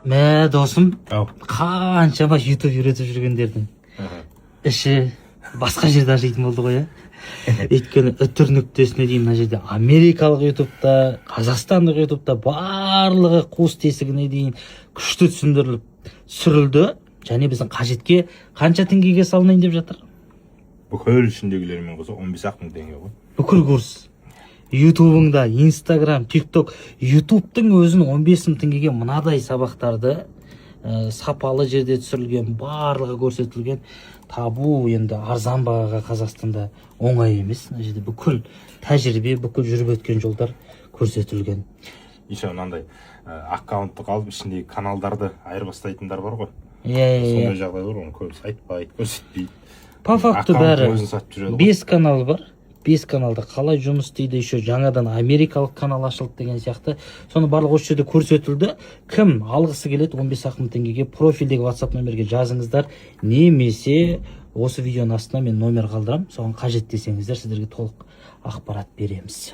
Мә досым, Ау. қаншама YouTube үйретіп жүргендердің іші басқа жерде ашитын болды ғой, өйткені үтір нүктесіне дейін мына жерде америкалық ютубта, қазақстандық ютубта барлығы қуыс тесігіне дейін күшті түсірілді, және біздің қажетке қанша теңгеге салынайын деп жатыр? Бүкіл ішіндегілермен қоса 15 мың теңге ғой. Бүкіл курс. ютубыңда, инстаграм, тикток, ютубтың өзін 15 мың теңгеге мынадай сабақтарды сапалы жерде түсірілген, барлығы көрсетілген, табу енді арзан бағаға Қазақстанда оңай емес. Мына жерде бүкіл тәжірибе, бүкіл жүріп өткен жолдар көрсетілген. Еще мынандай аккаунтты қалып ішіндегі каналдарды айырбастайтындар бар ғой. Сондай жағдай бар, оны көбісі айтпайды, көрсетпейді. По факту бәрі 5 канал бар. 5 каналда қалай жұмыс істейді, еще жаңадан америкалық канал ашылды деген сияқты. Соны барлық осы жерде көрсетілді. Кім алғысы келеді 15 мың теңгеге профильдегі WhatsApp номерге жазыңыздар, немесе осы видеоның астына мен номер қалдырамын. Соған қажет десеңіздер, сіздерге толық ақпарат береміз.